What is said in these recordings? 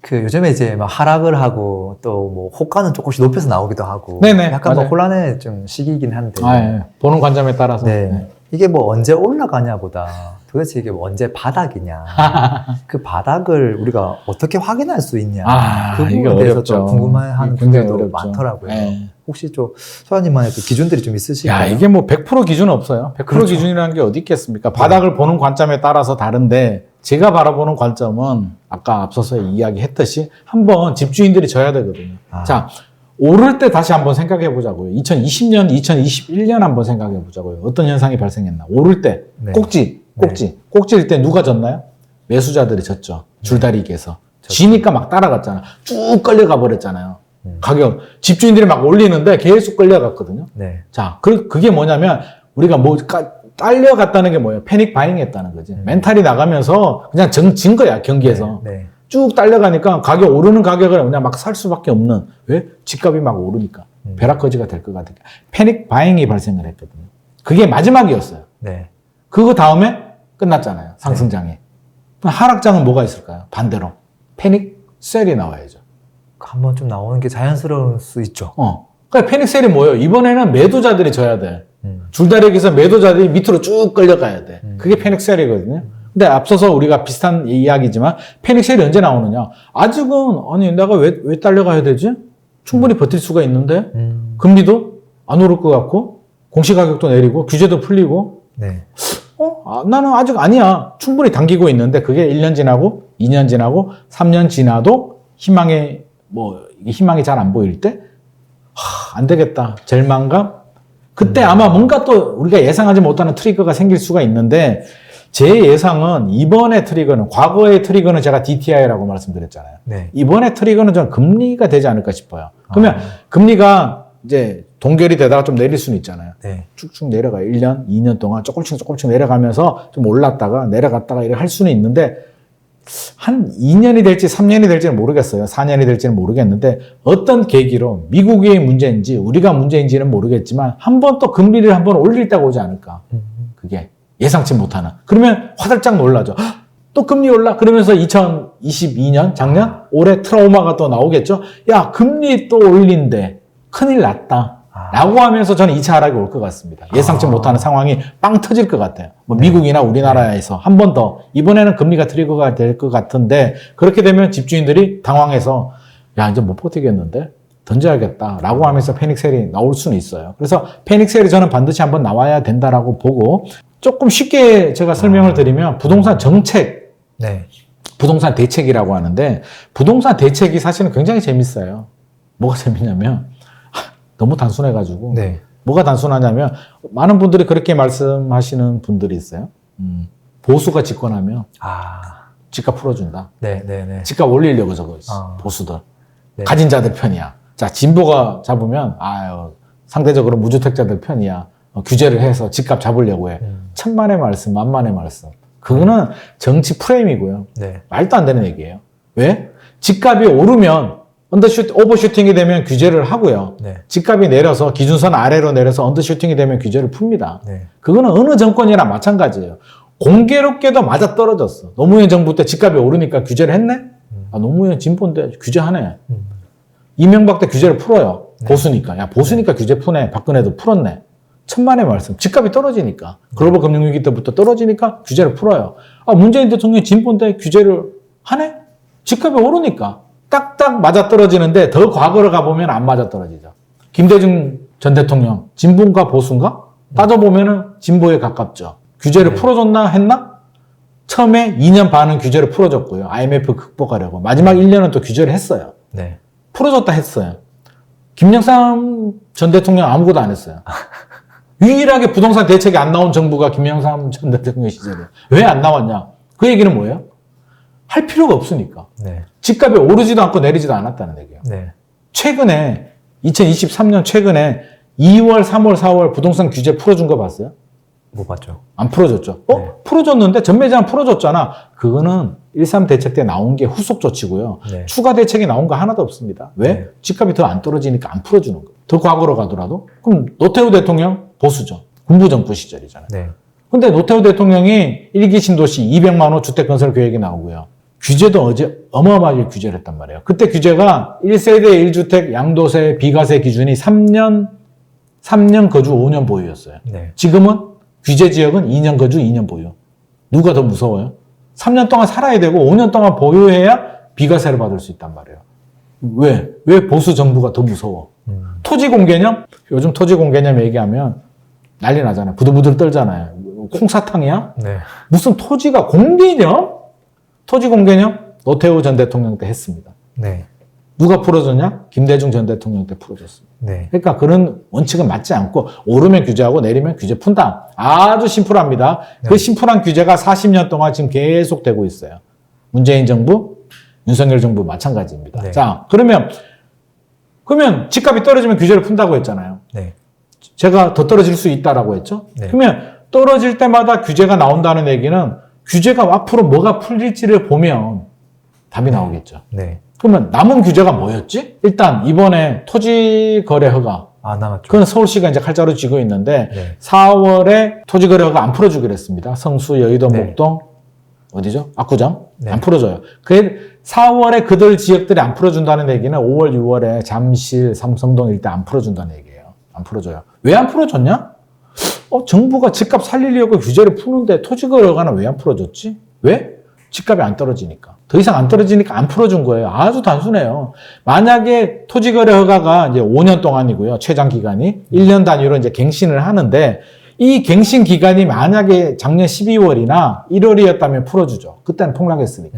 그 요즘에 이제 막 하락을 하고 또 뭐 호가는 조금씩 높여서 나오기도 하고 네네, 약간 뭐 맞아요. 혼란의 좀 시기이긴 한데 예. 보는 관점에 따라서. 네. 이게 뭐 언제 올라가냐보다 도대체 이게 뭐 언제 바닥이냐 그 바닥을 우리가 어떻게 확인할 수 있냐 그 이게 부분에 대해서 어렵죠. 좀 궁금해하는 굉장히 분들도 어렵죠. 많더라고요. 예. 혹시 좀 소장님만의 그 기준들이 좀 있으실까요? 이게 뭐 100% 기준 없어요. 100% 그렇죠. 기준이라는 게 어디 있겠습니까? 바닥을 보는 관점에 따라서 다른데 제가 바라보는 관점은 아까 앞서서 이야기했듯이 한번 집주인들이 져야 되거든요. 자, 오를 때 다시 한번 생각해 보자고요. 2020년, 2021년 한번 생각해 보자고요. 어떤 현상이 발생했나. 오를 때 네. 꼭지일 때 누가 졌나요? 매수자들이 졌죠. 줄다리기에서. 지니까 막 따라갔잖아. 쭉 끌려가 버렸잖아요. 가격. 집주인들이 막 올리는데 계속 끌려갔거든요. 네. 자, 그게 뭐냐면 우리가 뭐 딸려갔다는 게 뭐예요? 패닉 바잉 했다는 거지. 멘탈이 나가면서 그냥 진 거야, 경기에서. 네. 쭉 딸려가니까 가격 오르는 가격을 그냥 막 살 수밖에 없는. 왜? 집값이 막 오르니까. 벼락거지가 될 것 같으니까. 패닉 바잉이 발생을 했거든요. 그게 마지막이었어요. 네. 그거 다음에 끝났잖아요. 상승장에. 하락장은 뭐가 있을까요? 반대로. 패닉 셀이 나와야죠. 한번 좀 나오는 게 자연스러울 수 있죠. 그러니까 패닉 셀이 뭐예요? 이번에는 매도자들이 져야 돼. 줄다리기에서 매도자들이 밑으로 쭉 끌려가야 돼. 그게 패닉 셀이거든요. 근데 앞서서 우리가 비슷한 이야기지만 패닉 셀이 언제 나오느냐? 아직은 아니 내가 왜 딸려가야 되지? 충분히 버틸 수가 있는데 금리도 안 오를 것 같고 공시가격도 내리고 규제도 풀리고 네. 나는 아직 아니야. 충분히 당기고 있는데 그게 1년 지나고 2년 지나고 3년 지나도 희망이 잘 안 보일 때 안 되겠다. 절망감? 그때 아마 뭔가 또 우리가 예상하지 못하는 트리거가 생길 수가 있는데 제 예상은 이번의 트리거는 과거의 트리거는 제가 DTI라고 말씀드렸잖아요. 네. 이번의 트리거는 저는 금리가 되지 않을까 싶어요. 그러면 금리가 이제 동결이 되다가 좀 내릴 수는 있잖아요. 네. 쭉쭉 내려가요. 1년, 2년 동안 조금씩 내려가면서 좀 올랐다가 내려갔다가 이렇게 할 수는 있는데 한 2년이 될지 3년이 될지는 모르겠어요. 4년이 될지는 모르겠는데 어떤 계기로 미국의 문제인지 우리가 문제인지는 모르겠지만 한 번 또 금리를 한번 올릴 때가 오지 않을까. 그게 예상치 못하는. 그러면 화들짝 놀라죠. 또 금리 올라? 그러면서 2022년 작년 올해 트라우마가 또 나오겠죠. 야 금리 또 올린대. 큰일 났다. 라고 하면서 저는 2차 하락이 올 것 같습니다. 예상치 못하는 상황이 빵 터질 것 같아요. 뭐 미국이나 우리나라에서 한 번 더 이번에는 금리가 트리거가 될 것 같은데 그렇게 되면 집주인들이 당황해서 야 이제 못 버티겠는데 던져야겠다라고 하면서 패닉셀이 나올 수는 있어요. 그래서 패닉셀이 저는 반드시 한번 나와야 된다라고 보고 조금 쉽게 제가 설명을 드리면 부동산 정책, 네. 부동산 대책이라고 하는데 부동산 대책이 사실은 굉장히 재밌어요. 뭐가 재밌냐면 너무 단순해가지고 네. 뭐가 단순하냐면 많은 분들이 그렇게 말씀하시는 분들이 있어요. 보수가 집권하면 집값 풀어준다. 네. 네. 네. 집값 올리려고 저거 보수들. 네. 가진 자들 편이야. 자 진보가 잡으면 상대적으로 무주택자들 편이야. 규제를 해서 집값 잡으려고 해. 천만의 말씀, 만만의 말씀. 그거는 정치 프레임이고요. 네. 말도 안 되는 얘기예요. 왜? 집값이 오르면 오버슈팅이 되면 규제를 하고요. 네. 집값이 내려서 기준선 아래로 내려서 언더슈팅이 되면 규제를 풉니다. 네. 그거는 어느 정권이랑 마찬가지예요. 공교롭게도 맞아떨어졌어. 노무현 정부 때 집값이 오르니까 규제를 했네? 노무현 진보인데 규제하네. 이명박 때 규제를 풀어요. 보수니까. 야 보수니까 규제 푸네. 박근혜도 풀었네. 천만의 말씀. 집값이 떨어지니까. 글로벌 금융위기 때부터 떨어지니까 규제를 풀어요. 문재인 대통령이 진보인데 규제를 하네? 집값이 오르니까. 딱딱 맞아떨어지는데 더 과거로 가보면 안 맞아떨어지죠. 김대중 전 대통령 진보인가 보수인가? 따져보면은 진보에 가깝죠. 규제를 풀어줬나 했나? 처음에 2년 반은 규제를 풀어줬고요. IMF 극복하려고. 마지막 1년은 또 규제를 했어요. 네. 풀어줬다 했어요. 김영삼 전 대통령 아무것도 안 했어요. 유일하게 부동산 대책이 안 나온 정부가 김영삼 전 대통령 시절이에요. 왜 안 나왔냐? 그 얘기는 뭐예요? 할 필요가 없으니까. 네. 집값이 오르지도 않고 내리지도 않았다는 얘기예요. 네. 최근에 2023년 최근에 2월, 3월, 4월 부동산 규제 풀어준 거 봤어요? 못 봤죠. 안 풀어줬죠. 네. 풀어줬는데 전매제한 풀어줬잖아. 그거는 1.3 대책 때 나온 게 후속 조치고요. 네. 추가 대책이 나온 거 하나도 없습니다. 왜? 네. 집값이 더 안 떨어지니까 안 풀어주는 거예요. 더 과거로 가더라도. 그럼 노태우 대통령 보수죠. 군부정부 시절이잖아요. 네. 근데 노태우 대통령이 1기 신도시 200만 호 주택 건설 계획이 나오고요. 규제도 어제 어마어마하게 규제를 했단 말이에요. 그때 규제가 1세대 1주택 양도세 비과세 기준이 3년 거주 5년 보유였어요. 네. 지금은 규제 지역은 2년 거주 2년 보유. 누가 더 무서워요? 3년 동안 살아야 되고 5년 동안 보유해야 비과세를 받을 수 있단 말이에요. 왜 보수 정부가 더 무서워? 토지 공개념? 요즘 토지 공개념 얘기하면 난리 나잖아요. 부들부들 떨잖아요. 콩사탕이야? 네. 무슨 토지가 공개념? 토지 공개념? 노태우 전 대통령 때 했습니다. 네. 누가 풀어줬냐? 김대중 전 대통령 때 풀어줬습니다. 네. 그러니까 그런 원칙은 맞지 않고 오르면 규제하고 내리면 규제 푼다. 아주 심플합니다. 그 심플한 규제가 40년 동안 지금 계속 되고 있어요. 문재인 정부, 윤석열 정부 마찬가지입니다. 네. 자, 그러면 집값이 떨어지면 규제를 푼다고 했잖아요. 네. 제가 더 떨어질 수 있다라고 했죠. 네. 그러면 떨어질 때마다 규제가 나온다는 얘기는 규제가 앞으로 뭐가 풀릴지를 보면 답이 나오겠죠. 네. 그러면 남은 규제가 뭐였지? 일단 이번에 토지 거래 허가. 안 남았죠. 그건 서울시가 이제 칼자루 쥐고 있는데 네. 4월에 토지 거래 허가 안 풀어주기로 했습니다. 성수, 여의도, 네. 목동, 어디죠? 압구정? 네. 안 풀어줘요. 4월에 그들 지역들이 안 풀어준다는 얘기는 5월, 6월에 잠실, 삼성동 일대 안 풀어준다는 얘기예요. 안 풀어줘요. 왜 안 풀어줬냐? 정부가 집값 살리려고 규제를 푸는데 토지 거래 허가는 왜 안 풀어줬지? 왜? 집값이 안 떨어지니까. 더 이상 안 떨어지니까 안 풀어준 거예요. 아주 단순해요. 만약에 토지 거래 허가가 이제 5년 동안이고요. 최장 기간이 1년 단위로 이제 갱신을 하는데 이 갱신 기간이 만약에 작년 12월이나 1월이었다면 풀어주죠. 그때는 폭락했으니까.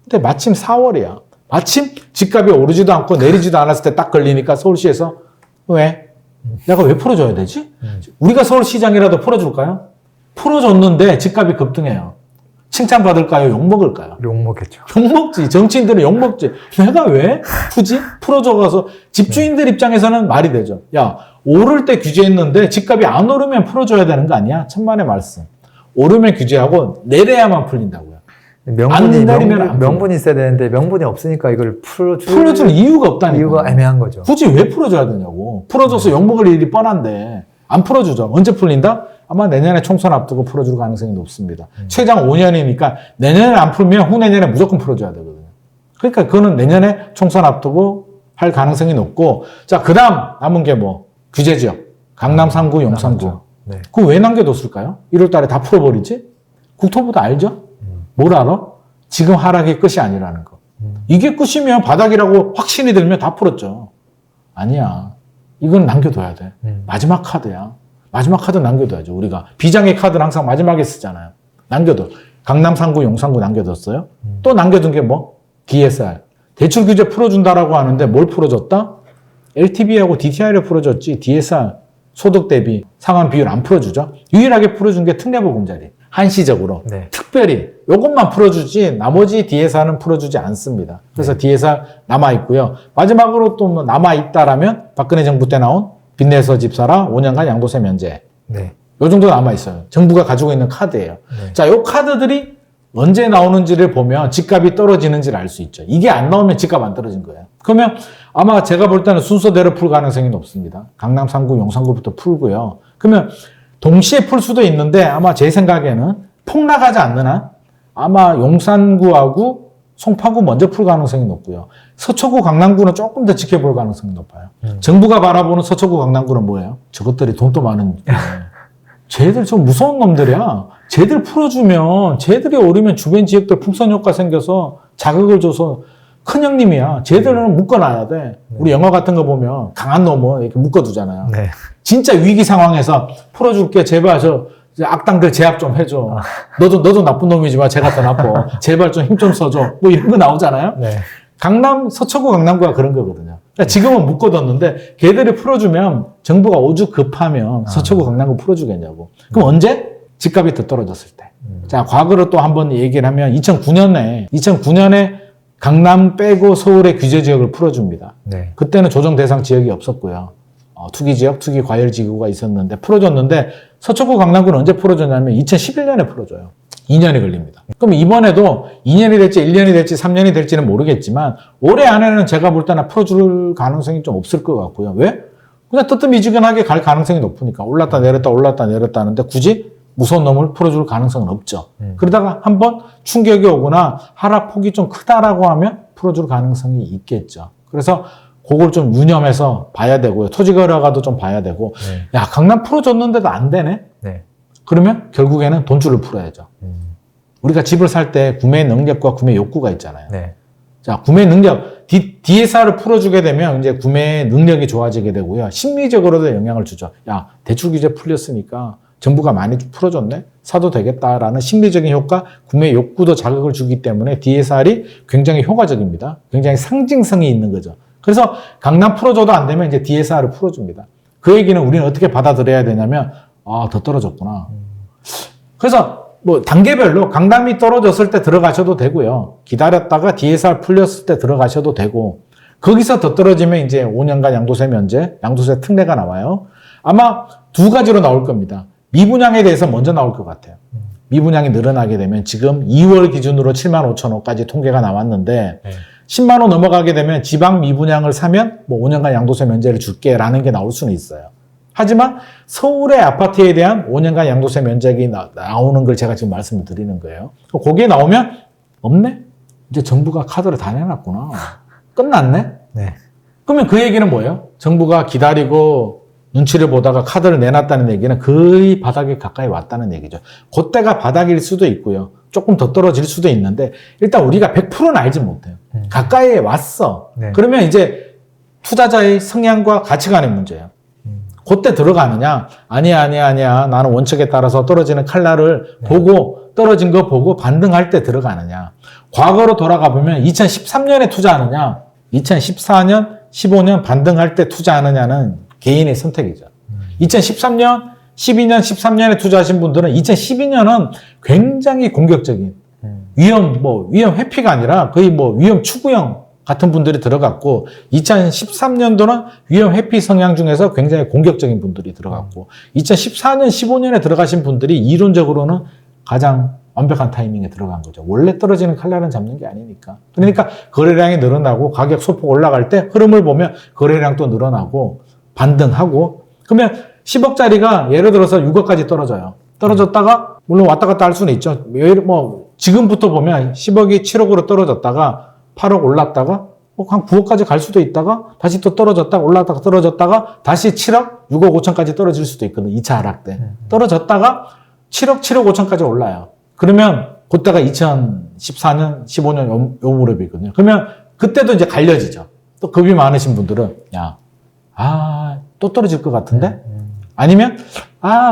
근데 마침 4월이야. 마침 집값이 오르지도 않고 내리지도 않았을 때 딱 걸리니까 서울시에서 왜? 내가 왜 풀어줘야 되지? 우리가 서울시장이라도 풀어줄까요? 풀어줬는데 집값이 급등해요. 칭찬받을까요? 욕먹을까요? 욕먹겠죠. 욕먹지. 정치인들은 욕먹지. 내가 왜 푸지? 풀어줘가서 집주인들 입장에서는 말이 되죠. 야, 오를 때 규제했는데 집값이 안 오르면 풀어줘야 되는 거 아니야? 천만의 말씀. 오르면 규제하고 내려야만 풀린다고요. 명분이 있어야 되는데 명분이 없으니까 이걸 풀어줄 이유가 없다니까. 이유가 애매한 거죠. 굳이 왜 풀어줘야 되냐고. 풀어줘서 욕먹을 일이 뻔한데 안 풀어주죠. 언제 풀린다? 아마 내년에 총선 앞두고 풀어줄 가능성이 높습니다. 최장 5년이니까 내년에 안 풀면 후내년에 무조건 풀어줘야 되거든요. 그러니까 그거는 내년에 총선 앞두고 할 가능성이 높고, 자, 그 다음 남은 게 뭐? 규제지역. 강남 3구, 용산구. 네. 그거 왜 남겨뒀을까요? 1월 달에 다 풀어버리지? 국토부도 알죠? 뭘 알아? 지금 하락이 끝이 아니라는 거. 이게 끝이면 바닥이라고 확신이 들면 다 풀었죠. 아니야. 이건 남겨둬야 돼. 마지막 카드야. 마지막 카드 남겨둬야죠. 우리가 비장의 카드는 항상 마지막에 쓰잖아요. 남겨둬. 강남 3구, 용산구 남겨뒀어요. 또 남겨둔 게 뭐? DSR. 대출 규제 풀어준다라고 하는데 뭘 풀어줬다? LTV하고 DTI를 풀어줬지 DSR 소득 대비 상환 비율 안 풀어주죠. 유일하게 풀어준 게 특례보금자리. 한시적으로. 네. 특별히 이것만 풀어주지 나머지 DSR은 풀어주지 않습니다. 그래서 DSR 남아있고요. 마지막으로 또 뭐 남아있다라면 박근혜 정부 때 나온 빚내서 집 사라 5년간 양도세 면제. 네. 요 정도 남아있어요. 정부가 가지고 있는 카드예요. 네. 자, 요 카드들이 언제 나오는지를 보면 집값이 떨어지는지를 알 수 있죠. 이게 안 나오면 집값 안 떨어진 거예요. 그러면 아마 제가 볼 때는 순서대로 풀 가능성이 높습니다. 강남 3구, 용산구부터 풀고요. 그러면 동시에 풀 수도 있는데 아마 제 생각에는 폭락하지 않는 한 아마 용산구하고 송파구 먼저 풀 가능성이 높고요. 서초구, 강남구는 조금 더 지켜볼 가능성이 높아요. 정부가 바라보는 서초구, 강남구는 뭐예요? 저것들이 돈도 많은 쟤들 좀 무서운 놈들이야. 쟤들 풀어주면 쟤들이 오르면 주변 지역들 풍선 효과 생겨서 자극을 줘서 큰 형님이야. 쟤들은 묶어놔야 돼. 우리 영화 같은 거 보면 강한 놈은 이렇게 묶어두잖아요. 네. 진짜 위기 상황에서 풀어줄게. 제발 저 악당들 제압 좀 해줘. 너도 나쁜 놈이지만 제가 더 나빠. 제발 좀 힘 좀 써줘. 뭐 이런 거 나오잖아요. 네. 서초구 강남구가 그런 거거든요. 그러니까 지금은 묶어뒀는데 걔들이 풀어주면 정부가 오죽 급하면 서초구 강남구 풀어주겠냐고. 그럼 언제? 집값이 더 떨어졌을 때. 자, 과거로 또 한번 얘기를 하면 2009년에 강남 빼고 서울의 규제 지역을 풀어줍니다. 네. 그때는 조정 대상 지역이 없었고요. 투기 지역, 투기 과열 지구가 있었는데 풀어줬는데 서초구 강남구는 언제 풀어줬냐면 2011년에 풀어줘요. 2년이 걸립니다. 그럼 이번에도 2년이 될지 1년이 될지 3년이 될지는 모르겠지만 올해 안에는 제가 볼 때는 풀어줄 가능성이 좀 없을 것 같고요. 왜? 그냥 뜨뜻미지근하게 갈 가능성이 높으니까 올랐다 내렸다 하는데 굳이 무서운 놈을 풀어줄 가능성은 없죠. 그러다가 한번 충격이 오거나 하락폭이 좀 크다라고 하면 풀어줄 가능성이 있겠죠. 그래서 그걸 좀 유념해서 봐야 되고요. 토지거래가도 좀 봐야 되고, 네. 야, 강남 풀어줬는데도 안 되네? 네. 그러면 결국에는 돈줄을 풀어야죠. 우리가 집을 살 때 구매 능력과 구매 욕구가 있잖아요. 네. 자, 구매 능력, DSR을 풀어주게 되면 이제 구매 능력이 좋아지게 되고요. 심리적으로도 영향을 주죠. 야, 대출 규제 풀렸으니까 정부가 많이 풀어줬네? 사도 되겠다라는 심리적인 효과, 구매 욕구도 자극을 주기 때문에 DSR이 굉장히 효과적입니다. 굉장히 상징성이 있는 거죠. 그래서 강남 풀어줘도 안 되면 이제 DSR을 풀어줍니다. 그 얘기는 우리는 어떻게 받아들여야 되냐면, 아, 더 떨어졌구나. 그래서 뭐 단계별로 강남이 떨어졌을 때 들어가셔도 되고요. 기다렸다가 DSR 풀렸을 때 들어가셔도 되고, 거기서 더 떨어지면 이제 5년간 양도세 면제, 양도세 특례가 나와요. 아마 두 가지로 나올 겁니다. 미분양에 대해서 먼저 나올 것 같아요. 미분양이 늘어나게 되면 지금 2월 기준으로 7만 5천 호까지 통계가 나왔는데, 네. 10만 호 넘어가게 되면 지방 미분양을 사면 뭐 5년간 양도세 면제를 줄게라는 게 나올 수는 있어요. 하지만 서울의 아파트에 대한 5년간 양도세 면제가 나오는 걸 제가 지금 말씀을 드리는 거예요. 거기에 나오면 없네? 이제 정부가 카드를 다 내놨구나. 끝났네? 네. 그러면 그 얘기는 뭐예요? 정부가 기다리고 눈치를 보다가 카드를 내놨다는 얘기는 거의 바닥에 가까이 왔다는 얘기죠. 그때가 바닥일 수도 있고요. 조금 더 떨어질 수도 있는데 일단 우리가 100%는 알지 못해요. 가까이에 왔어. 네. 그러면 이제 투자자의 성향과 가치관의 문제예요. 그때 들어가느냐? 아니야. 나는 원칙에 따라서 떨어지는 칼날을 보고 떨어진 거 보고 반등할 때 들어가느냐? 과거로 돌아가 보면 2013년에 투자하느냐? 2014년, 15년 반등할 때 투자하느냐는 개인의 선택이죠. 2013년, 12년, 13년에 투자하신 분들은 2012년은 굉장히 공격적인 위험 회피가 아니라 거의 뭐 위험 추구형 같은 분들이 들어갔고 2013년도는 위험 회피 성향 중에서 굉장히 공격적인 분들이 들어갔고 2014년, 15년에 들어가신 분들이 이론적으로는 가장 완벽한 타이밍에 들어간 거죠. 원래 떨어지는 칼날은 잡는 게 아니니까. 그러니까 거래량이 늘어나고 가격 소폭 올라갈 때 흐름을 보면 거래량도 늘어나고 반등하고 그러면 10억짜리가 예를 들어서 6억까지 떨어져요. 떨어졌다가 물론 왔다 갔다 할 수는 있죠. 뭐 지금부터 보면 10억이 7억으로 떨어졌다가 8억 올랐다가 한 9억까지 갈 수도 있다가 다시 또 떨어졌다가 올랐다가 떨어졌다가 다시 7억, 6억 5천까지 떨어질 수도 있거든요. 2차 하락 때. 떨어졌다가 7억 5천까지 올라요. 그러면 그때가 2014년, 15년 요 무렵이거든요. 그러면 그때도 이제 갈려지죠. 또 겁이 많으신 분들은 또 떨어질 것 같은데? 아니면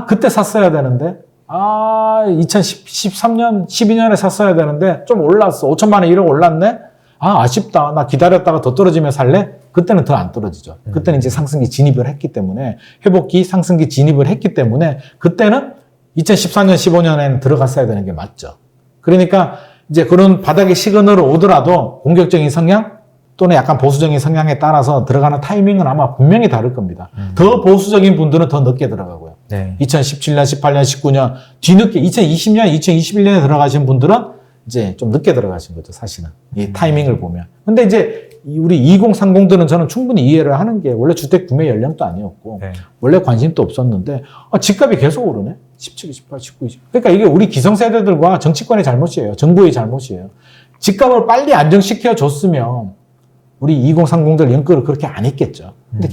그때 샀어야 되는데 2013년, 12년에 샀어야 되는데 좀 올랐어. 5천만 원 1억 올랐네? 아쉽다. 나 기다렸다가 더 떨어지면 살래? 그때는 더 안 떨어지죠. 그때는 이제 상승기 진입을 했기 때문에 회복기 상승기 진입을 했기 때문에 그때는 2014년, 15년에는 들어갔어야 되는 게 맞죠. 그러니까 이제 그런 바닥의 시그널을 오더라도 공격적인 성향 또는 약간 보수적인 성향에 따라서 들어가는 타이밍은 아마 분명히 다를 겁니다. 더 보수적인 분들은 더 늦게 들어가고요. 네. 2017년, 18년, 19년 뒤늦게 2020년, 2021년에 들어가신 분들은 이제 좀 늦게 들어가신 거죠, 사실은. 이 타이밍을 보면. 근데 이제 우리 2030들은 저는 충분히 이해를 하는 게 원래 주택 구매 연령도 아니었고 네. 원래 관심도 없었는데 집값이 계속 오르네. 17, 18, 19, 20. 그러니까 이게 우리 기성세대들과 정치권의 잘못이에요. 정부의 잘못이에요. 집값을 빨리 안정시켜 줬으면 우리 2030들 연끌을 그렇게 안 했겠죠. 근데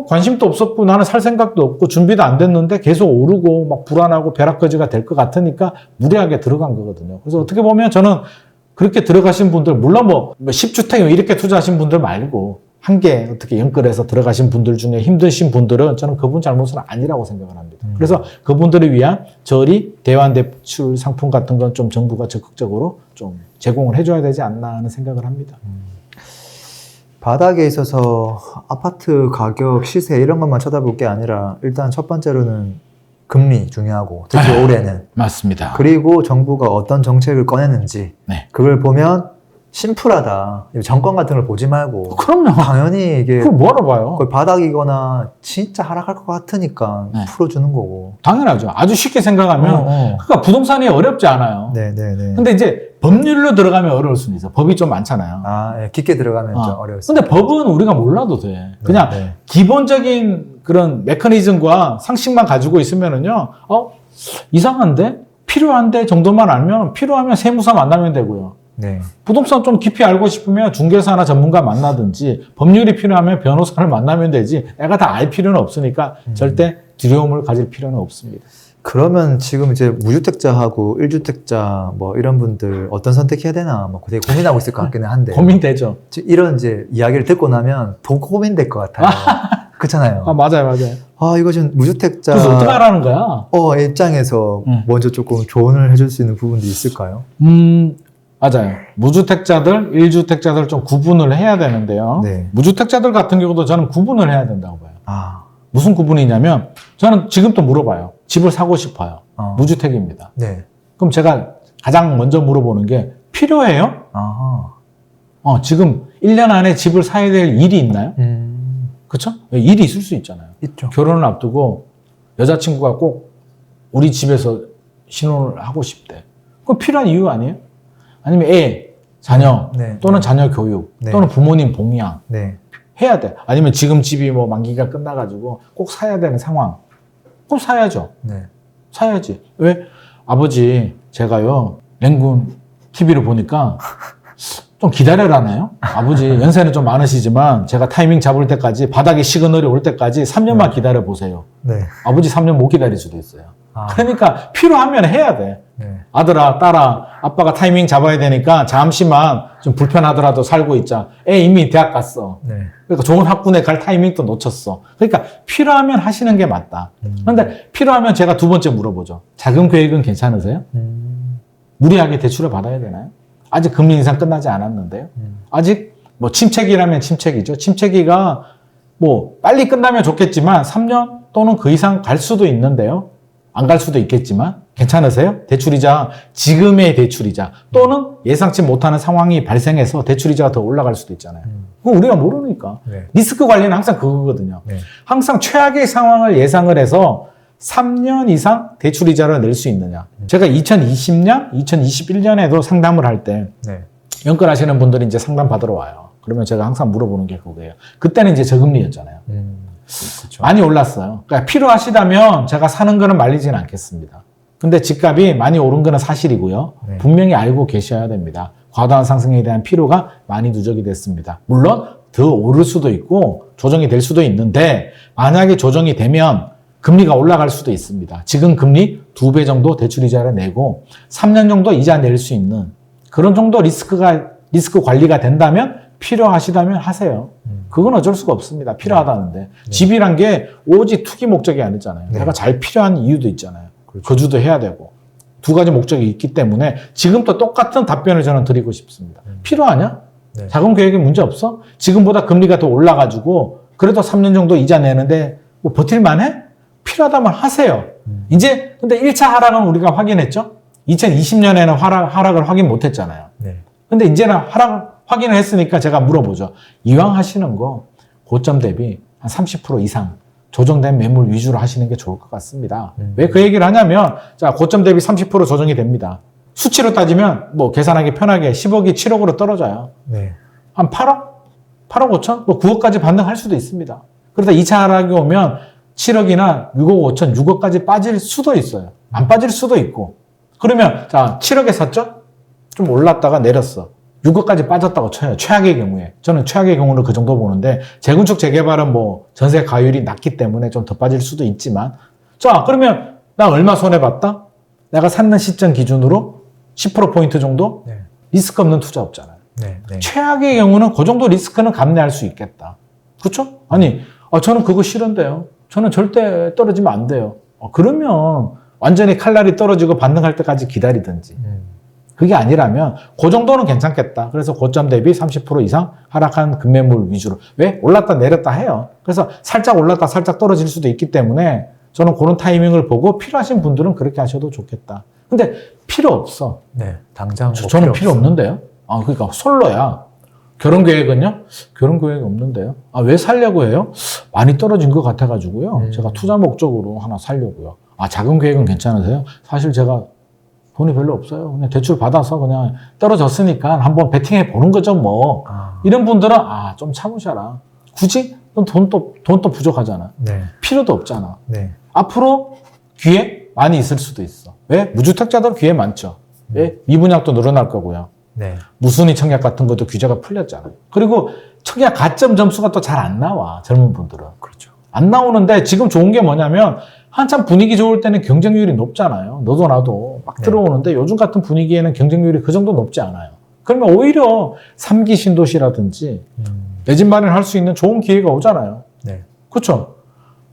관심도 없었고 나는 살 생각도 없고 준비도 안 됐는데 계속 오르고 막 불안하고 벼락거지가 될 것 같으니까 무리하게 들어간 거거든요. 그래서 어떻게 보면 저는 그렇게 들어가신 분들, 물론 뭐 10주택 이렇게 투자하신 분들 말고 한 개 어떻게 연끌해서 들어가신 분들 중에 힘드신 분들은 저는 그분 잘못은 아니라고 생각을 합니다. 그래서 그분들을 위한 저리 대환대출 상품 같은 건 좀 정부가 적극적으로 좀 제공을 해줘야 되지 않나 하는 생각을 합니다. 바닥에 있어서 아파트 가격, 시세 이런 것만 쳐다볼 게 아니라 일단 첫 번째로는 금리 중요하고 특히 올해는 맞습니다. 그리고 정부가 어떤 정책을 꺼내는지 네. 그걸 보면 심플하다. 정권 같은 걸 보지 말고 그럼요. 당연히 이게 그걸 뭐하러 봐요? 거의 바닥이거나 진짜 하락할 것 같으니까 네. 풀어주는 거고. 당연하죠. 아주 쉽게 생각하면 그러니까 부동산이 어렵지 않아요. 네네네. 근데 이제 법률로 들어가면 어려울 수는 있어. 법이 좀 많잖아요. 예, 깊게 들어가면 좀 어려웠어요. 근데 법은 우리가 몰라도 돼. 그냥 네. 기본적인 그런 메커니즘과 상식만 가지고 있으면은요, 이상한데? 필요한데 정도만 알면 필요하면 세무사 만나면 되고요. 네. 부동산 좀 깊이 알고 싶으면 중개사나 전문가 만나든지 법률이 필요하면 변호사를 만나면 되지 내가 다 알 필요는 없으니까 절대 두려움을 가질 필요는 없습니다. 그러면 지금 이제 무주택자하고 1주택자 뭐 이런 분들 어떤 선택해야 되나 뭐 되게 고민하고 있을 것 같기는 한데 고민되죠. 이런 이제 이야기를 듣고 나면 더 고민될 것 같아요. 그렇잖아요. 아, 맞아요. 아, 이거 좀 무주택자 그래서 어떻게 하라는 거야? 입장에서 응. 먼저 조금 조언을 해줄 수 있는 부분도 있을까요? 맞아요. 무주택자들, 1주택자들 좀 구분을 해야 되는데요. 네. 무주택자들 같은 경우도 저는 구분을 해야 된다고 봐요. 아, 무슨 구분이냐면 저는 지금도 물어봐요. 집을 사고 싶어요. 무주택입니다. 네. 그럼 제가 가장 먼저 물어보는 게 필요해요? 아하. 지금 1년 안에 집을 사야 될 일이 있나요? 그렇죠? 일이 있을 수 있잖아요. 있죠. 결혼을 앞두고 여자친구가 꼭 우리 집에서 신혼을 하고 싶대. 그건 필요한 이유 아니에요? 아니면 자녀, 네. 또는 자녀 교육, 네. 또는 부모님 봉양 네. 해야 돼. 아니면 지금 집이 뭐 만기가 끝나가지고 꼭 사야 되는 상황. 그럼 사야죠. 네. 사야지. 왜? 아버지, 제가요, 랭군 TV를 보니까 좀 기다려라네요. 아버지, 연세는 좀 많으시지만 제가 타이밍 잡을 때까지 바닥에 시그널이 올 때까지 3년만 기다려 보세요. 네. 아버지 3년 못 기다릴 수도 있어요. 아. 그러니까 필요하면 해야 돼. 네. 아들아, 딸아, 아빠가 타이밍 잡아야 되니까 잠시만 좀 불편하더라도 살고 있자. 애 이미 대학 갔어. 네. 그러니까 좋은 학군에 갈 타이밍도 놓쳤어. 그러니까 필요하면 하시는 게 맞다. 그런데 필요하면 제가 두 번째 물어보죠. 자금 계획은 괜찮으세요? 무리하게 대출을 받아야 되나요? 아직 금리 인상 끝나지 않았는데요. 아직 뭐 침체기라면 침체기죠. 침체기가 뭐 빨리 끝나면 좋겠지만 3년 또는 그 이상 갈 수도 있는데요. 안 갈 수도 있겠지만 괜찮으세요? 대출이자, 지금의 대출이자 또는 예상치 못하는 상황이 발생해서 대출이자가 더 올라갈 수도 있잖아요. 그건 우리가 모르니까. 네. 리스크 관리는 항상 그거거든요. 네. 항상 최악의 상황을 예상을 해서 3년 이상 대출이자를 낼 수 있느냐. 제가 2020년, 2021년에도 상담을 할 때 네. 연끌하시는 분들이 이제 상담 받으러 와요. 그러면 제가 항상 물어보는 게 그거예요. 그때는 이제 저금리였잖아요. 그렇죠. 많이 올랐어요. 그러니까 필요하시다면 제가 사는 거는 말리지는 않겠습니다. 근데 집값이 많이 오른 거는 사실이고요. 네. 분명히 알고 계셔야 됩니다. 과도한 상승에 대한 필요가 많이 누적이 됐습니다. 물론 더 오를 수도 있고 조정이 될 수도 있는데 만약에 조정이 되면 금리가 올라갈 수도 있습니다. 지금 금리 2배 정도 대출이자를 내고 3년 정도 이자 낼 수 있는 그런 정도 리스크 관리가 된다면 필요하시다면 하세요. 그건 어쩔 수가 없습니다. 필요하다는데. 집이란 게 오직 투기 목적이 아니잖아요. 네. 내가 잘 필요한 이유도 있잖아요. 그렇죠. 거주도 해야 되고. 두 가지 목적이 있기 때문에 지금도 똑같은 답변을 저는 드리고 싶습니다. 필요하냐? 네. 자금 계획에 문제 없어? 지금보다 금리가 더 올라가지고 그래도 3년 정도 이자 내는데 뭐 버틸만 해? 필요하다면 하세요. 이제 근데 1차 하락은 우리가 확인했죠? 2020년에는 하락을 확인 못했잖아요. 네. 근데 이제는 확인을 했으니까 제가 물어보죠. 이왕 하시는 거 고점 대비 한 30% 이상 조정된 매물 위주로 하시는 게 좋을 것 같습니다. 왜 그 얘기를 하냐면 자 고점 대비 30% 조정이 됩니다. 수치로 따지면 뭐 계산하기 편하게 10억이 7억으로 떨어져요. 네. 한 8억? 8억 5천? 뭐 9억까지 반등할 수도 있습니다. 그러다 2차 하락이 오면 7억이나 6억 5천, 6억까지 빠질 수도 있어요. 안 빠질 수도 있고. 그러면 자 7억에 샀죠? 좀 올랐다가 내렸어. 6억까지 빠졌다고 쳐요. 최악의 경우에. 저는 최악의 경우를 그 정도 보는데 재건축 재개발은 뭐 전세 가율이 낮기 때문에 좀 더 빠질 수도 있지만 자 그러면 나 얼마 손해봤다? 내가 샀는 시점 기준으로 10%포인트 정도? 네. 리스크 없는 투자 없잖아요. 네. 네. 최악의 경우는 그 정도 리스크는 감내할 수 있겠다. 그렇죠? 아니 저는 그거 싫은데요. 저는 절대 떨어지면 안 돼요. 그러면 완전히 칼날이 떨어지고 반등할 때까지 기다리든지. 그게 아니라면 그 정도는 괜찮겠다. 그래서 고점 대비 30% 이상 하락한 급매물 위주로. 왜? 올랐다 내렸다 해요. 그래서 살짝 올랐다 살짝 떨어질 수도 있기 때문에 저는 그런 타이밍을 보고 필요하신 분들은 그렇게 하셔도 좋겠다. 근데 필요 없어. 네. 당장 뭐 저는 필요 없는데요. 그러니까 솔로야. 결혼 계획은요? 결혼 계획이 없는데요. 왜 살려고 해요? 많이 떨어진 것 같아가지고요. 제가 투자 목적으로 하나 살려고요. 자금 계획은 괜찮으세요? 사실 제가 돈이 별로 없어요. 그냥 대출 받아서 그냥 떨어졌으니까 한번 베팅해 보는 거죠, 뭐. 이런 분들은 좀 참으셔라. 굳이 돈도 부족하잖아. 네. 필요도 없잖아. 네. 앞으로 기회 많이 있을 수도 있어. 왜? 무주택자들 기회 많죠. 왜? 미분양도 늘어날 거고요. 네. 무순위 청약 같은 것도 규제가 풀렸잖아요. 그리고 청약 가점 점수가 또 잘 안 나와. 젊은 분들은. 그렇죠. 안 나오는데 지금 좋은 게 뭐냐면 한참 분위기 좋을 때는 경쟁률이 높잖아요. 너도 나도 막 들어오는데 요즘 같은 분위기에는 경쟁률이 그 정도 높지 않아요. 그러면 오히려 3기 신도시라든지 내 집 마련할 수 있는 좋은 기회가 오잖아요. 네. 그렇죠?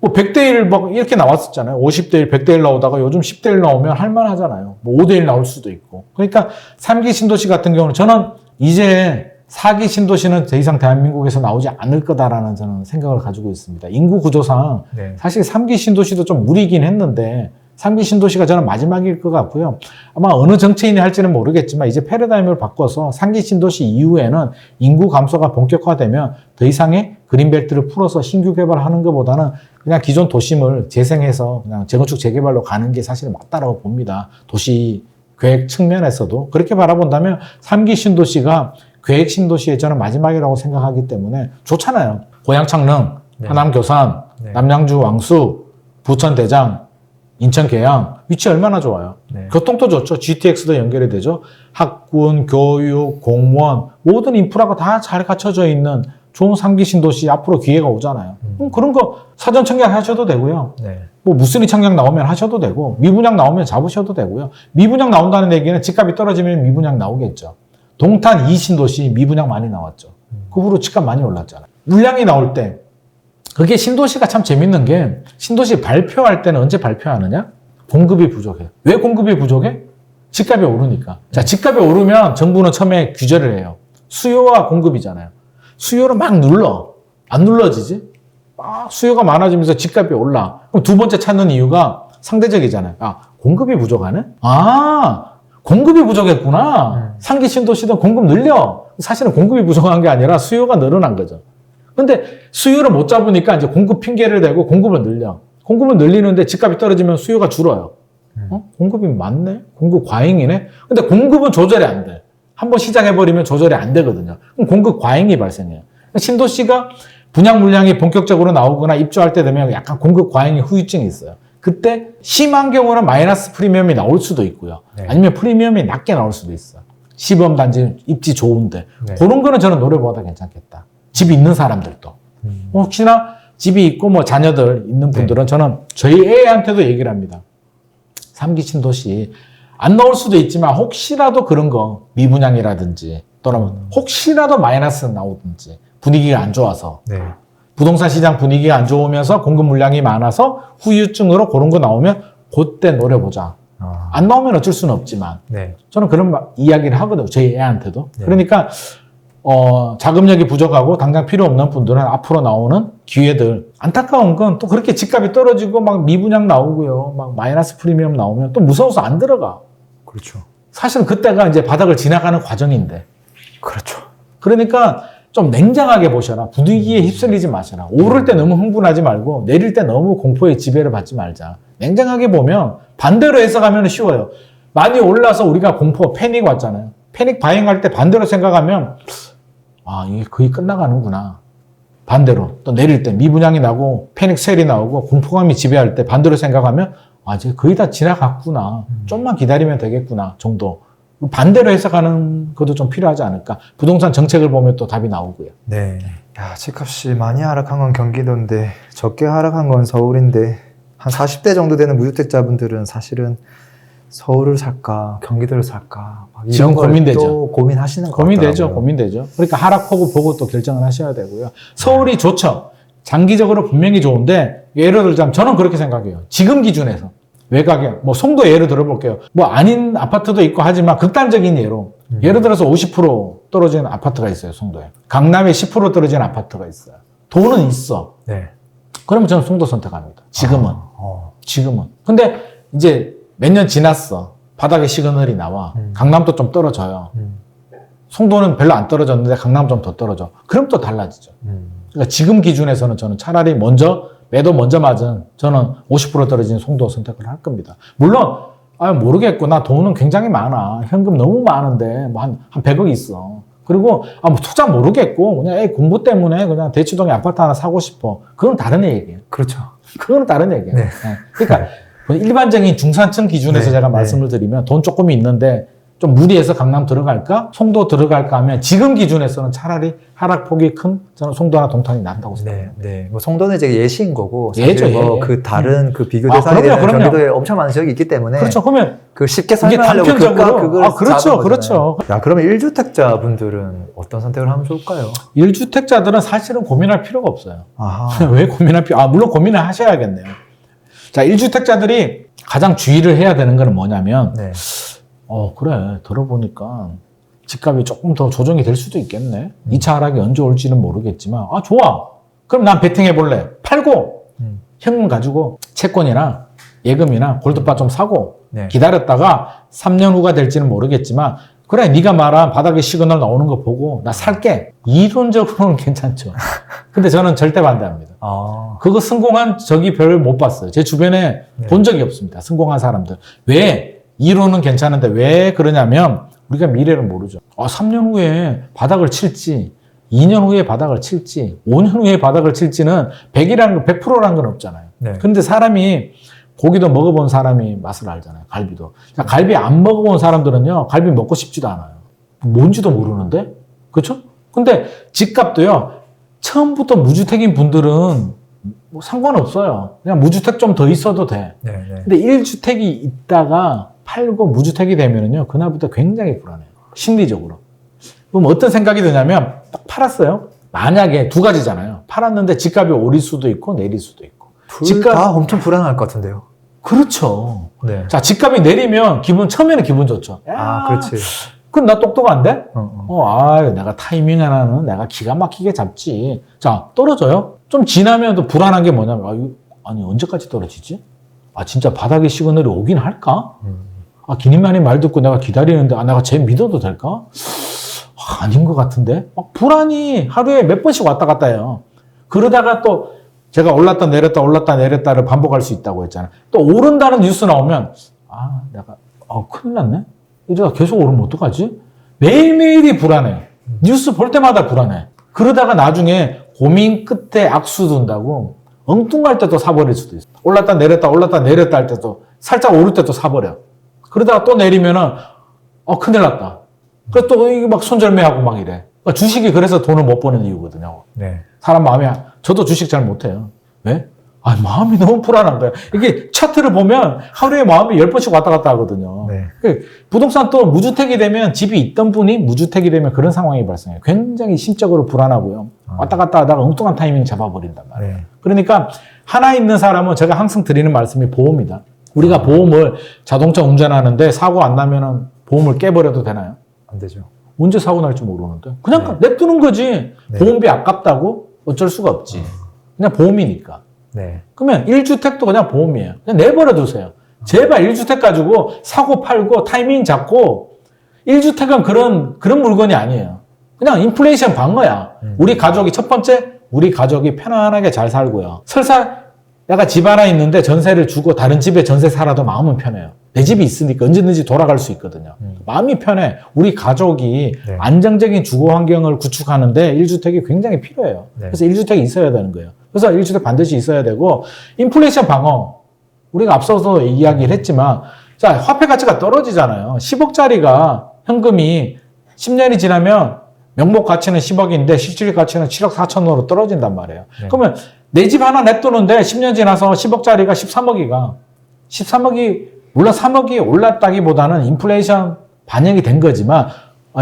뭐 100대 1 막 이렇게 나왔었잖아요. 50대 1, 100대 1 나오다가 요즘 10대 1 나오면 할만하잖아요. 뭐 5대 1 나올 수도 있고. 그러니까 3기 신도시 같은 경우는 저는 이제 4기 신도시는 더 이상 대한민국에서 나오지 않을 거다라는 저는 생각을 가지고 있습니다. 인구 구조상 네. 사실 3기 신도시도 좀 무리긴 했는데 3기 신도시가 저는 마지막일 것 같고요. 아마 어느 정치인이 할지는 모르겠지만 이제 패러다임을 바꿔서 3기 신도시 이후에는 인구 감소가 본격화되면 더 이상의 그린벨트를 풀어서 신규 개발하는 것보다는 그냥 기존 도심을 재생해서 그냥 재건축 재개발로 가는 게 사실은 맞다라고 봅니다. 도시 계획 측면에서도 그렇게 바라본다면 3기 신도시가 계획 신도시의 저는 마지막이라고 생각하기 때문에 좋잖아요. 고양 창릉, 네. 하남 교산, 네. 남양주 왕수, 부천 대장, 인천 계양 위치 얼마나 좋아요. 네. 교통도 좋죠. GTX도 연결이 되죠. 학군, 교육, 공무원 모든 인프라가 다 잘 갖춰져 있는 좋은 3기 신도시 앞으로 기회가 오잖아요. 그럼 그런 거 사전 청약하셔도 되고요. 네. 뭐 무순위 청약 나오면 하셔도 되고 미분양 나오면 잡으셔도 되고요. 미분양 나온다는 얘기는 집값이 떨어지면 미분양 나오겠죠. 동탄 2신도시 미분양 많이 나왔죠. 그 후로 집값 많이 올랐잖아요. 물량이 나올 때 그게 신도시가 참 재밌는 게 신도시 발표할 때는 언제 발표하느냐? 공급이 부족해. 왜 공급이 부족해? 집값이 오르니까. 자, 집값이 오르면 정부는 처음에 규제를 해요. 수요와 공급이잖아요. 수요를 막 눌러. 안 눌러지지? 수요가 많아지면서 집값이 올라. 그럼 두 번째 찾는 이유가 상대적이잖아요. 공급이 부족하네? 공급이 부족했구나. 3기 신도시든 공급 늘려. 사실은 공급이 부족한 게 아니라 수요가 늘어난 거죠. 근데 수요를 못 잡으니까 이제 공급 핑계를 대고 공급을 늘려. 공급을 늘리는데 집값이 떨어지면 수요가 줄어요. 공급이 많네? 공급 과잉이네? 근데 공급은 조절이 안 돼. 한번 시작해버리면 조절이 안 되거든요. 그럼 공급 과잉이 발생해요. 신도시가 분양 물량이 본격적으로 나오거나 입주할 때 되면 약간 공급 과잉의 후유증이 있어요. 그때 심한 경우는 마이너스 프리미엄이 나올 수도 있고요. 네. 아니면 프리미엄이 낮게 나올 수도 있어요. 시범단지 입지 좋은데. 네. 그런 거는 저는 노려보다 괜찮겠다. 집이 있는 사람들도. 혹시나 집이 있고 뭐 자녀들 있는 분들은 저는 저희 애한테도 얘기를 합니다. 3기 신도시 안 나올 수도 있지만 혹시라도 그런 거 미분양이라든지 또는 혹시라도 마이너스 나오든지 분위기가 안 좋아서 네. 부동산 시장 분위기가 안 좋으면서 공급 물량이 많아서 후유증으로 그런 거 나오면 그때 노려보자. 안 나오면 어쩔 수는 없지만 네. 저는 그런 이야기를 하거든요. 저희 애한테도. 네. 그러니까 자금력이 부족하고 당장 필요 없는 분들은 앞으로 나오는 기회들. 안타까운 건 또 그렇게 집값이 떨어지고 막 미분양 나오고요. 막 마이너스 프리미엄 나오면 또 무서워서 안 들어가. 그렇죠. 사실은 그때가 이제 바닥을 지나가는 과정인데. 그렇죠. 그러니까 좀 냉정하게 보셔라. 분위기에 휩쓸리지 마셔라. 오를 때 너무 흥분하지 말고 내릴 때 너무 공포의 지배를 받지 말자. 냉정하게 보면 반대로 해석하면 쉬워요. 많이 올라서 우리가 공포, 패닉 왔잖아요. 패닉 바잉할 때 반대로 생각하면 이게 거의 끝나가는구나. 반대로 또 내릴 때 미분양이 나고 패닉 셀이 나오고 공포감이 지배할 때 반대로 생각하면 이제 거의 다 지나갔구나. 좀만 기다리면 되겠구나 정도. 반대로 해석하는 것도 좀 필요하지 않을까. 부동산 정책을 보면 또 답이 나오고요. 네. 야, 집값이 많이 하락한 건 경기도인데 적게 하락한 건 서울인데 한 40대 정도 되는 무주택자분들은 사실은 서울을 살까 경기도를 살까 막 이런 지금 걸 고민되죠. 또 고민하시는 것 같더라고요. 고민되죠. 그러니까 하락폭을 보고 또 결정을 하셔야 되고요. 서울이 좋죠. 장기적으로 분명히 좋은데 예를 들자면 저는 그렇게 생각해요. 지금 기준에서 외곽에 뭐 송도 예를 들어볼게요. 뭐 아닌 아파트도 있고 하지만 극단적인 예로 예를 들어서 50% 떨어지는 아파트가 있어요. 송도에. 강남에 10% 떨어지는 아파트가 있어요. 돈은 있어. 네. 그러면 저는 송도 선택합니다. 지금은. 지금은. 근데 이제 몇 년 지났어. 바닥에 시그널이 나와. 강남도 좀 떨어져요. 송도는 별로 안 떨어졌는데 강남 좀 더 떨어져. 그럼 또 달라지죠. 그러니까 지금 기준에서는 저는 차라리 매도 먼저 맞은 저는 50% 떨어진 송도 선택을 할 겁니다. 물론 모르겠고 나 돈은 굉장히 많아. 현금 너무 많은데 뭐 한 100억 있어. 그리고 뭐 투자 모르겠고 그냥 공부 때문에 그냥 대치동에 아파트 하나 사고 싶어. 그건 다른 얘기예요. 그렇죠. 그건 다른 얘기예요. 네. 그러니까 일반적인 중산층 기준에서 네, 제가 네. 말씀을 드리면 돈 조금이 있는데 좀 무리해서 강남 들어갈까? 송도 들어갈까 하면 지금 기준에서는 차라리 하락폭이 큰 저는 송도나 동탄이 낫다고 생각합니다. 네, 네. 뭐 송도는 이제 예시인 거고 예죠, 사실 뭐 예. 그 다른 그 비교 아, 대상이 그럼요, 되는 그럼요. 경기도에 엄청 많은 지역이 있기 때문에 그렇죠. 그러면 그 쉽게 이게 설명하려고 단편적으로 그걸 그렇죠, 잡은 거잖아요. 그렇죠. 야, 그러면 1주택자 분들은 어떤 선택을 하면 좋을까요? 1주택자들은 사실은 고민할 필요가 없어요. 아하. 왜 고민할 필요? 물론 고민을 하셔야겠네요. 자, 1주택자들이 가장 주의를 해야 되는 거는 뭐냐면, 네. 그래. 들어보니까 집값이 조금 더 조정이 될 수도 있겠네. 2차 하락이 언제 올지는 모르겠지만, 좋아. 그럼 난 베팅해볼래. 팔고, 현금 가지고 채권이나 예금이나 골드바 좀 사고, 네. 기다렸다가 3년 후가 될지는 모르겠지만, 그래, 네가 말한 바닥에 시그널 나오는 거 보고 나 살게. 이론적으로는 괜찮죠. 근데 저는 절대 반대합니다. 아. 그거 성공한 적이 별로 못 봤어요. 제 주변에 네. 본 적이 없습니다. 성공한 사람들. 왜? 이론은 괜찮은데 왜 그러냐면 우리가 미래를 모르죠. 3년 후에 바닥을 칠지, 2년 후에 바닥을 칠지, 5년 후에 바닥을 칠지는 100%라는 건 없잖아요. 네. 근데 사람이 고기도 먹어본 사람이 맛을 알잖아요. 갈비도. 자, 갈비 안 먹어본 사람들은요, 갈비 먹고 싶지도 않아요. 뭔지도 모르는데? 그렇죠? 근데 집값도요, 처음부터 무주택인 분들은 뭐 상관없어요. 그냥 무주택 좀 더 있어도 돼. 네, 네. 근데 1주택이 있다가 팔고 무주택이 되면은요, 그날부터 굉장히 불안해요. 심리적으로. 그럼 어떤 생각이 드냐면, 딱 팔았어요. 만약에 두 가지잖아요. 팔았는데 집값이 오를 수도 있고 내릴 수도 있고. 둘 다 엄청 불안할 것 같은데요. 그렇죠. 네. 자, 집값이 내리면 처음에는 기분 좋죠. 그렇지. 그럼 나 똑똑한데? 어. 내가 타이밍 하나는 내가 기가 막히게 잡지. 자, 떨어져요? 좀 지나면 또 불안한 게 뭐냐면, 아니, 언제까지 떨어지지? 진짜 바닥에 시그널이 오긴 할까? 기니만이 말 듣고 내가 기다리는데, 내가 쟤 믿어도 될까? 아닌 것 같은데? 막 불안이 하루에 몇 번씩 왔다 갔다 해요. 그러다가 또 제가 올랐다 내렸다를 반복할 수 있다고 했잖아요. 또 오른다는 뉴스 나오면, 내가, 큰일 났네? 이러다 계속 오르면 어떡하지? 매일매일이 불안해. 뉴스 볼 때마다 불안해. 그러다가 나중에 고민 끝에 악수 둔다고 엉뚱할 때도 사버릴 수도 있어. 올랐다 내렸다 할 때도 살짝 오를 때도 사버려. 그러다가 또 내리면은, 큰일 났다. 그래서 또 이게 막 손절매하고 막 이래. 그러니까 주식이 그래서 돈을 못 버는 이유거든요. 네. 사람 마음이, 저도 주식 잘 못해요. 왜? 마음이 너무 불안한 거예요. 이게 차트를 보면 하루에 마음이 10번씩 왔다 갔다 하거든요. 네. 부동산 또 무주택이 되면 집이 있던 분이 무주택이 되면 그런 상황이 발생해요. 굉장히 심적으로 불안하고요. 왔다 갔다 하다가 엉뚱한 타이밍 잡아버린단 말이에요. 네. 그러니까 하나 있는 사람은 제가 항상 드리는 말씀이 보험이다. 우리가 보험을 자동차 운전하는데 사고 안 나면은 보험을 깨버려도 되나요? 안 되죠. 언제 사고 날지 모르는데. 그냥 냅두는 거지. 네. 보험비 아깝다고 어쩔 수가 없지. 그냥 보험이니까. 네. 그러면 1주택도 그냥 보험이에요. 그냥 내버려 두세요. 제발 1주택 가지고 사고 팔고 타이밍 잡고 1주택은 그런 물건이 아니에요. 그냥 인플레이션 방어야. 우리 가족이 첫 번째, 우리 가족이 편안하게 잘 살고요. 설사 내가 집 하나 있는데 전세를 주고 다른 집에 전세 살아도 마음은 편해요. 내 집이 있으니까 언제든지 돌아갈 수 있거든요. 마음이 편해. 우리 가족이 네. 안정적인 주거 환경을 구축하는데 1주택이 굉장히 필요해요. 네. 그래서 1주택이 있어야 되는 거예요. 그래서 1주택 반드시 있어야 되고, 인플레이션 방어. 우리가 앞서서 이야기를 했지만, 자, 화폐 가치가 떨어지잖아요. 10억짜리가 현금이 10년이 지나면 명목 가치는 10억인데 실질 가치는 7억 4천으로 떨어진단 말이에요. 네. 그러면 내 집 하나 냅두는데 10년 지나서 10억짜리가 13억이가 13억이 물론 3억이 올랐다기보다는 인플레이션 반영이 된 거지만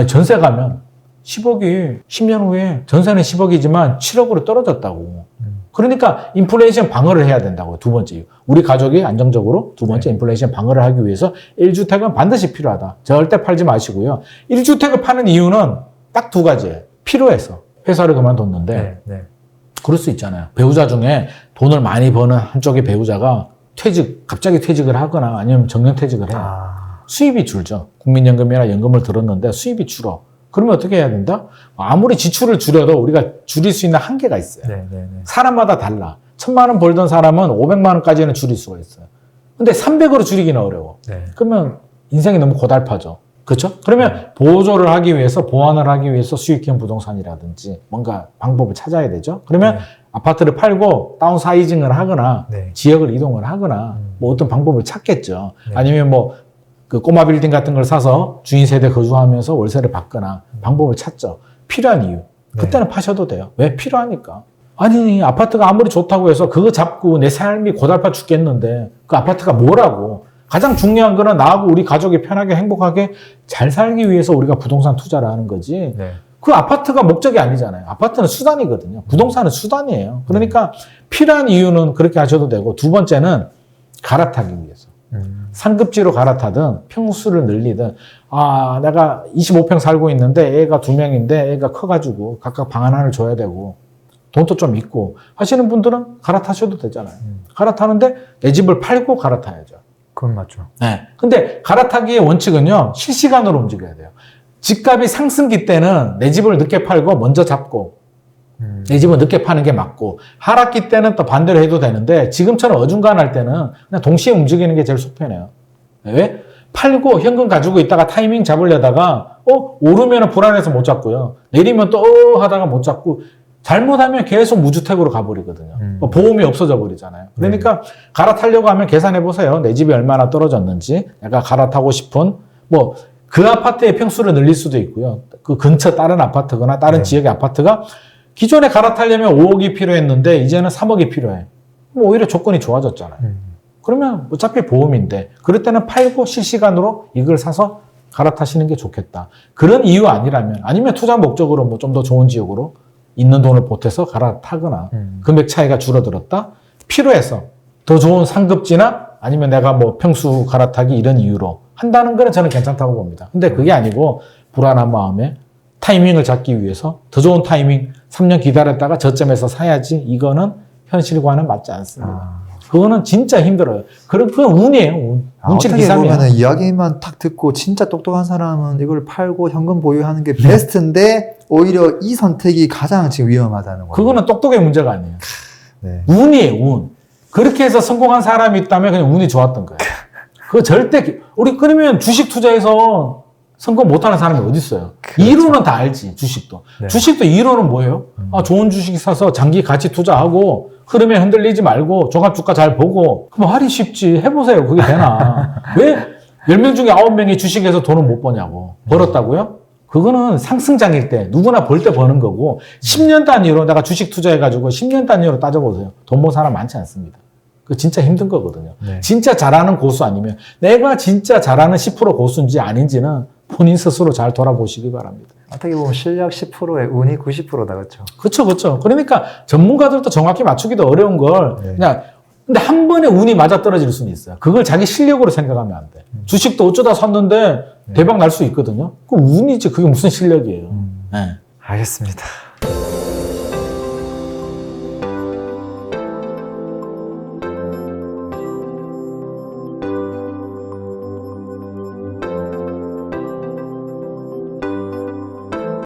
전세 가면 10억이 10년 후에 전세는 10억이지만 7억으로 떨어졌다고. 그러니까 인플레이션 방어를 해야 된다고요. 두 번째 이유. 우리 가족이 안정적으로 두 번째 인플레이션 방어를 하기 위해서 1주택은 반드시 필요하다. 절대 팔지 마시고요. 1주택을 파는 이유는 딱 두 가지예요. 필요해서. 회사를 그만뒀는데 네. 네. 그럴 수 있잖아요. 배우자 중에 돈을 많이 버는 한쪽의 배우자가 갑자기 퇴직을 하거나 아니면 정년퇴직을 해요. 수입이 줄죠. 국민연금이나 연금을 들었는데 수입이 줄어. 그러면 어떻게 해야 된다? 아무리 지출을 줄여도 우리가 줄일 수 있는 한계가 있어요. 네. 네. 네. 사람마다 달라. 1,000만 원 벌던 사람은 500만 원까지는 줄일 수가 있어요. 근데 300으로 줄이기는 어려워. 네. 그러면 인생이 너무 고달파져. 그렇죠? 그러면 보조를 하기 위해서, 보완을 하기 위해서 수익형 부동산이라든지 뭔가 방법을 찾아야 되죠. 그러면 아파트를 팔고 다운사이징을 하거나 네. 지역을 이동을 하거나 뭐 어떤 방법을 찾겠죠. 네. 아니면 뭐 그 꼬마 빌딩 같은 걸 사서 주인 세대 거주하면서 월세를 받거나 방법을 찾죠. 필요한 이유. 그때는 파셔도 돼요. 왜? 필요하니까. 아니 아파트가 아무리 좋다고 해서 그거 잡고 내 삶이 고달파 죽겠는데 그 아파트가 뭐라고. 가장 중요한 거는 나하고 우리 가족이 편하게 행복하게 잘 살기 위해서 우리가 부동산 투자를 하는 거지. 네. 그 아파트가 목적이 아니잖아요. 아파트는 수단이거든요. 부동산은 수단이에요. 그러니까 필요한 이유는 그렇게 하셔도 되고, 두 번째는 갈아타기 위해서. 상급지로 갈아타든 평수를 늘리든, 아 내가 25평 살고 있는데 애가 2명인데 애가 커가지고 각각 방 하나를 줘야 되고 돈도 좀 있고 하시는 분들은 갈아타셔도 되잖아요. 갈아타는데 내 집을 팔고 갈아타야죠. 그건 맞죠. 네. 근데 갈아타기의 원칙은요, 실시간으로 움직여야 돼요. 집값이 상승기 때는 내 집을 늦게 팔고 먼저 잡고 내 집을 늦게 파는 게 맞고, 하락기 때는 또 반대로 해도 되는데 지금처럼 어중간할 때는 그냥 동시에 움직이는 게 제일 속편해요. 왜? 팔고 현금 가지고 있다가 타이밍 잡으려다가 오르면 불안해서 못 잡고요. 내리면 또 하다가 못 잡고, 잘못하면 계속 무주택으로 가버리거든요. 보험이 없어져 버리잖아요. 그러니까 갈아타려고 하면 계산해 보세요. 내 집이 얼마나 떨어졌는지, 내가 갈아타고 싶은 뭐 그 아파트의 평수를 늘릴 수도 있고요. 그 근처 다른 아파트거나 다른 지역의 아파트가 기존에 갈아타려면 5억이 필요했는데 이제는 3억이 필요해. 뭐 오히려 조건이 좋아졌잖아요. 그러면 어차피 보험인데 그럴 때는 팔고 실시간으로 이걸 사서 갈아타시는 게 좋겠다. 그런 이유 아니라면, 아니면 투자 목적으로 뭐 좀 더 좋은 지역으로 있는 돈을 보태서 갈아타거나 금액 차이가 줄어들었다. 필요해서 더 좋은 상급지나 아니면 내가 뭐 평수 갈아타기 이런 이유로 한다는 거는 저는 괜찮다고 봅니다. 근데 그게 아니고 불안한 마음에 타이밍을 잡기 위해서 더 좋은 타이밍 3년 기다렸다가 저점에서 사야지, 이거는 현실과는 맞지 않습니다. 그거는 진짜 힘들어요. 그건 운이에요. 운칠 어떻게 기삼이야. 보면은 이야기만 탁 듣고 진짜 똑똑한 사람은 이걸 팔고 현금 보유하는 게 베스트인데 오히려 이 선택이 가장 지금 위험하다는 거예요. 그거는 똑똑의 문제가 아니에요. 네. 운이에요, 운. 그렇게 해서 성공한 사람이 있다면 그냥 운이 좋았던 거예요. 그거 절대, 우리 그러면 주식 투자해서 성공 못하는 사람이 어디 있어요? 그렇죠. 이론은 다 알지, 주식도. 네. 주식도 이론은 뭐예요? 아, 좋은 주식 사서 장기 가치 투자하고 흐름에 흔들리지 말고 종합주가 잘 보고, 그럼 하기 쉽지. 해보세요. 그게 되나? 왜 10명 중에 9명이 주식에서 돈을 못 버냐고. 벌었다고요? 그거는 상승장일 때 누구나 벌 때 버는 거고, 10년 단위로 내가 주식 투자해가지고 10년 단위로 따져보세요. 돈 번 사람 많지 않습니다. 그 진짜 힘든 거거든요. 네. 진짜 잘하는 고수 아니면 내가 진짜 잘하는 10% 고수인지 아닌지는 본인 스스로 잘 돌아보시기 바랍니다. 어떻게 보면 실력 10%에 운이 90%다, 그렇죠? 그렇죠, 그렇죠. 그러니까 전문가들도 정확히 맞추기도 어려운 걸 네. 그냥, 근데 한 번에 운이 맞아 떨어질 수는 있어요. 그걸 자기 실력으로 생각하면 안 돼. 주식도 어쩌다 샀는데 대박 날 수 있거든요. 그 운이지, 그게 무슨 실력이에요. 네. 알겠습니다.